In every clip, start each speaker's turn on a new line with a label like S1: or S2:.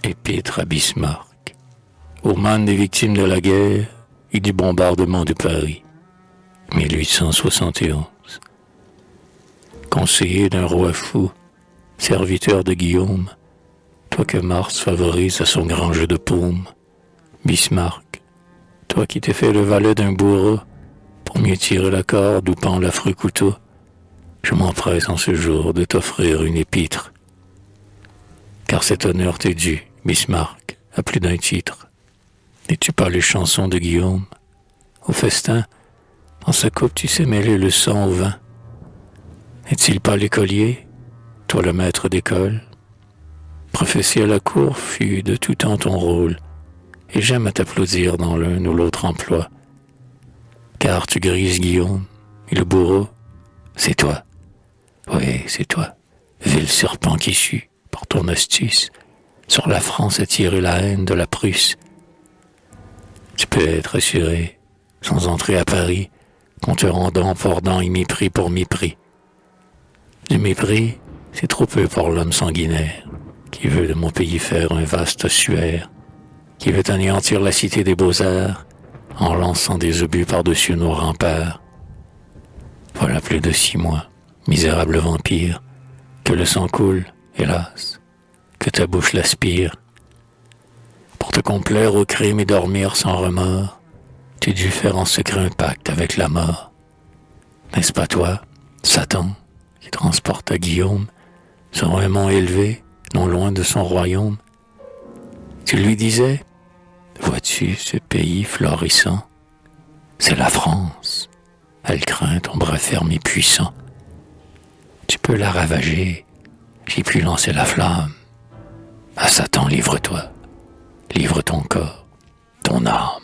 S1: Épître à Bismarck, aux mains des victimes de la guerre et du bombardement de Paris, 1871. Conseiller d'un roi fou, serviteur de Guillaume, toi que Mars favorise à son grand jeu de paume, Bismarck, toi qui t'es fait le valet d'un bourreau, pour mieux tirer la corde ou pend l'affreux couteau, je m'empresse en ce jour de t'offrir une épître. Car cet honneur t'est dû, Bismarck, à plus d'un titre. N'es-tu pas les chansons de Guillaume? Au festin, dans sa coupe tu sais mêler le sang au vin. N'est-il pas l'écolier, toi le maître d'école? Prophétie à la cour fut de tout temps ton rôle, et j'aime à t'applaudir dans l'un ou l'autre emploi. Car tu grises Guillaume, et le bourreau, c'est toi. Oui, c'est toi, vil serpent qui sue, par ton astuce, sur la France attirer la haine de la Prusse. Tu peux être assuré, sans entrer à Paris, qu'on te rendant pordant et mépris pour mépris. Du mépris, c'est trop peu pour l'homme sanguinaire, qui veut de mon pays faire un vaste ossuaire, qui veut anéantir la cité des beaux-arts, en lançant des obus par-dessus nos remparts. Voilà plus de 6 mois, misérable vampire, que le sang coule, hélas, que ta bouche l'aspire. Pour te complaire au crime et dormir sans remords, tu dus faire en secret un pacte avec la mort. N'est-ce pas toi, Satan, qui transporta Guillaume sur un mont élevé, non loin de son royaume? Tu lui disais, vois-tu ce pays florissant? C'est la France, elle craint ton bras ferme et puissant. Tu peux la ravager, j'y puis lancer la flamme. À Satan, livre-toi, livre ton corps, ton âme.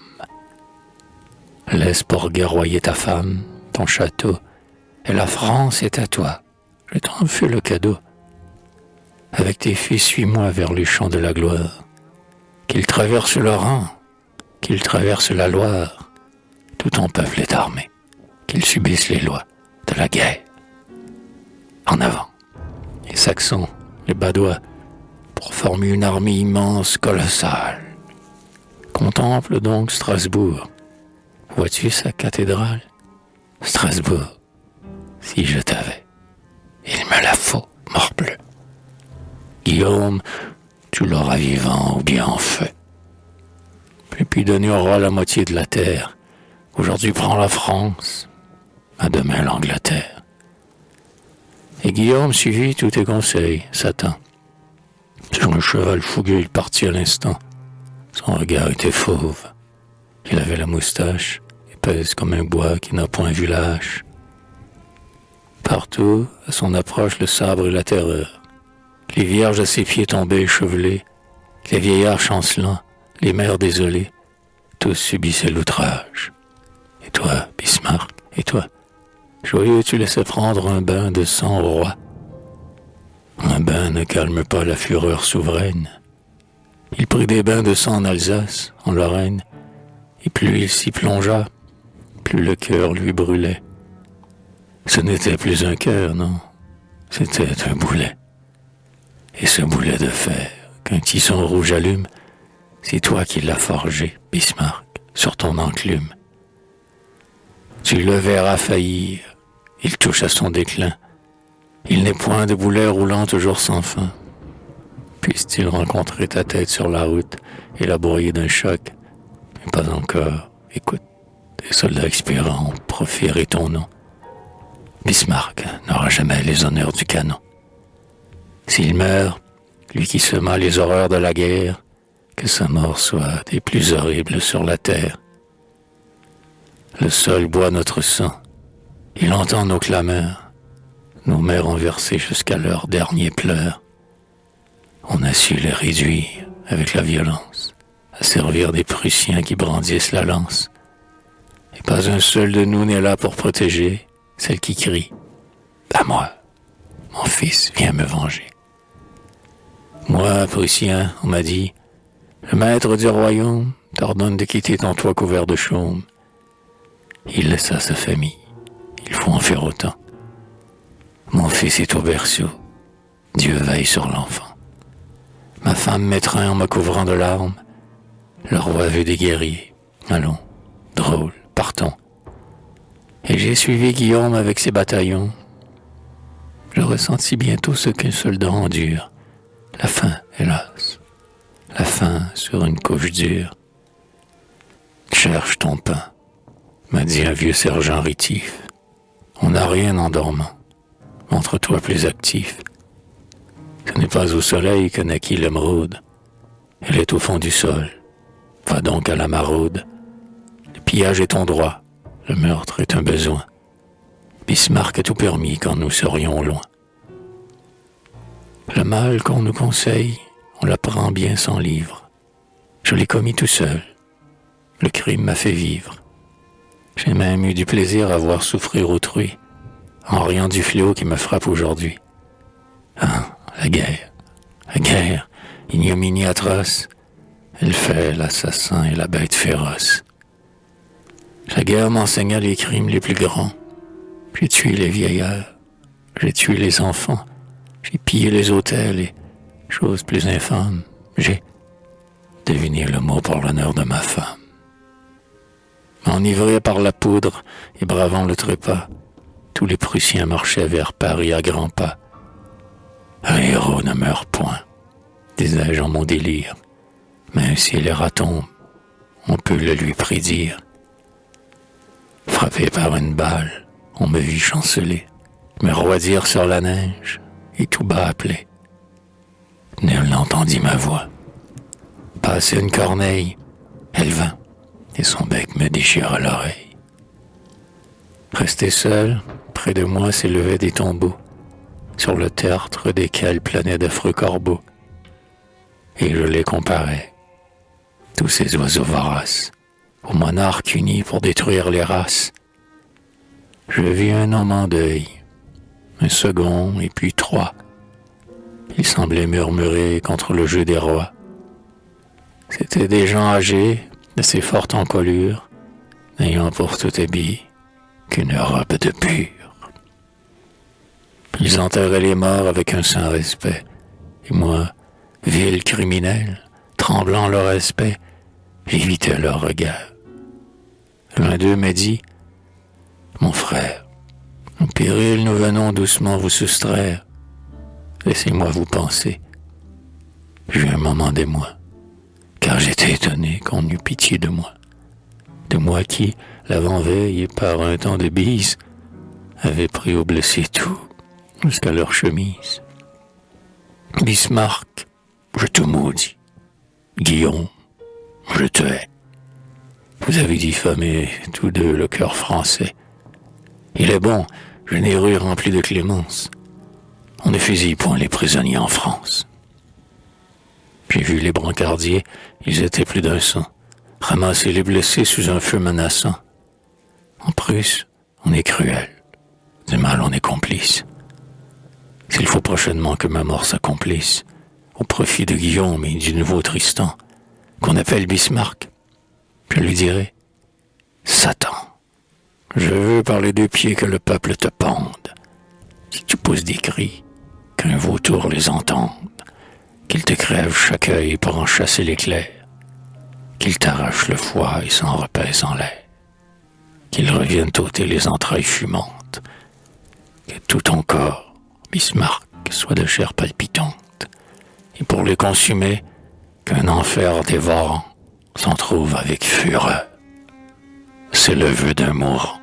S1: Laisse pour guerroyer ta femme, ton château, et la France est à toi. Je t'en fais le cadeau. Avec tes fils, suis-moi vers les champs de la gloire. Qu'ils traversent le Rhin, qu'ils traversent la Loire. Tout ton peuple est armé, qu'ils subissent les lois de la guerre. En avant, les Saxons, les Badois, pour former une armée immense, colossale. Contemple donc Strasbourg. Vois-tu sa cathédrale? Strasbourg, si je t'avais, il me la faut, morbleu. Guillaume, tu l'auras vivant ou bien en feu. Et puis donner au roi la moitié de la terre. Aujourd'hui prends la France, à demain l'Angleterre. Et Guillaume suivit tous tes conseils, Satan. Sur un cheval fougueux, il partit à l'instant. Son regard était fauve. Il avait la moustache, épaisse comme un bois qui n'a point vu la hache. Partout, à son approche, le sabre et la terreur. Les vierges à ses pieds tombaient échevelées, les vieillards chancelants, les mères désolées, tous subissaient l'outrage. Et toi, Bismarck, et toi, joyeux, tu laissais prendre un bain de sang au roi. Un bain ne calme pas la fureur souveraine. Il prit des bains de sang en Alsace, en Lorraine, et plus il s'y plongea, plus le cœur lui brûlait. Ce n'était plus un cœur, non, c'était un boulet. Et ce boulet de fer qu'un tisson rouge allume, c'est toi qui l'as forgé, Bismarck, sur ton enclume. Tu le verras faillir, il touche à son déclin. Il n'est point de boulet roulant toujours sans fin. Puisse-t-il rencontrer ta tête sur la route et la broyer d'un choc? Mais pas encore. Écoute, des soldats expirants ont proféré ton nom. Bismarck n'aura jamais les honneurs du canon. S'il meurt, lui qui sema les horreurs de la guerre, que sa mort soit des plus horribles sur la terre. Le sol boit notre sang, il entend nos clameurs, nos mères ont versé jusqu'à leurs derniers pleurs. On a su les réduire avec la violence, à servir des Prussiens qui brandissent la lance. Et pas un seul de nous n'est là pour protéger celle qui crie « À moi, mon fils, viens me venger ». Moi, Prussien, on m'a dit, le maître du royaume t'ordonne de quitter ton toit couvert de chaume. Il laissa sa famille, il faut en faire autant. Mon fils est au berceau, Dieu veille sur l'enfant. Ma femme m'étreint en me couvrant de larmes. Le roi veut des guerriers. Allons, drôle, partons. Et j'ai suivi Guillaume avec ses bataillons. Je ressentis bientôt ce qu'un soldat endure. La faim, hélas. La faim sur une couche dure. Cherche ton pain, m'a dit un vieux sergent rétif. On n'a rien en dormant. Montre-toi plus actif. Ce n'est pas au soleil que naquit l'émeraude. Elle est au fond du sol. Va donc à la maraude. Le pillage est ton droit. Le meurtre est un besoin. Bismarck a tout permis quand nous serions loin. Le mal qu'on nous conseille, on l'apprend bien sans livre. Je l'ai commis tout seul. Le crime m'a fait vivre. J'ai même eu du plaisir à voir souffrir autrui, en riant du fléau qui me frappe aujourd'hui. Ah, la guerre, ignominie atroce, elle fait l'assassin et la bête féroce. La guerre m'enseigna les crimes les plus grands. J'ai tué les vieillards, j'ai tué les enfants, j'ai pillé les hôtels et, chose plus infâme, j'ai deviné le mot pour l'honneur de ma femme. Enivrés par la poudre et bravant le trépas, tous les Prussiens marchaient vers Paris à grands pas. Un héros ne meurt point, disais-je en mon délire, même si les ratons, on peut le lui prédire. Frappé par une balle, on me vit chanceler, me roidir sur la neige et tout bas appeler. Nul n'entendit ma voix. Passait une corneille, elle vint, et son bec me déchira l'oreille. Resté seul, près de moi s'élevaient des tombeaux, sur le tertre desquels planaient d'affreux corbeaux. Et je les comparais, tous ces oiseaux voraces, aux monarques unis pour détruire les races. Je vis un homme en deuil, un second et puis trois. Ils semblaient murmurer contre le jeu des rois. C'étaient des gens âgés, assez fortes encolure, n'ayant pour tout habit qu'une robe de pur. Ils enterraient les morts avec un saint respect, et moi, vil criminel, tremblant leur respect, j'évitais leur regard. L'un d'eux m'a dit, « Mon frère, au péril nous venons doucement vous soustraire. Laissez-moi vous penser. » J'eus un moment d'émoi, car j'étais étonné qu'on eût pitié de moi. De moi qui, l'avant-veille et par un temps de bise, avait pris aux blessés tout, jusqu'à leur chemise. Bismarck, je te maudis. Guillaume, je te hais. Vous avez diffamé tous deux le cœur français. Il est bon, généreux et rempli de clémence. On ne fusille point les prisonniers en France. J'ai vu les brancardiers, ils étaient plus d'100, ramasser les blessés sous un feu menaçant. En Prusse, on est cruel. Du mal, on est complice. S'il faut prochainement que ma mort s'accomplisse, au profit de Guillaume et du nouveau Tristan, qu'on appelle Bismarck, je lui dirai, « Satan, je veux par les deux pieds que le peuple te pende. Si tu pousses des cris, qu'un vautour les entende, qu'il te crève chaque œil pour en chasser l'éclair, qu'il t'arrache le foie et s'en repaisse en l'air, qu'il revienne ôter les entrailles fumantes, que tout ton corps, Bismarck, soit de chair palpitante, et pour les consumer, qu'un enfer dévorant s'en trouve avec fureur. C'est le vœu d'un mourant.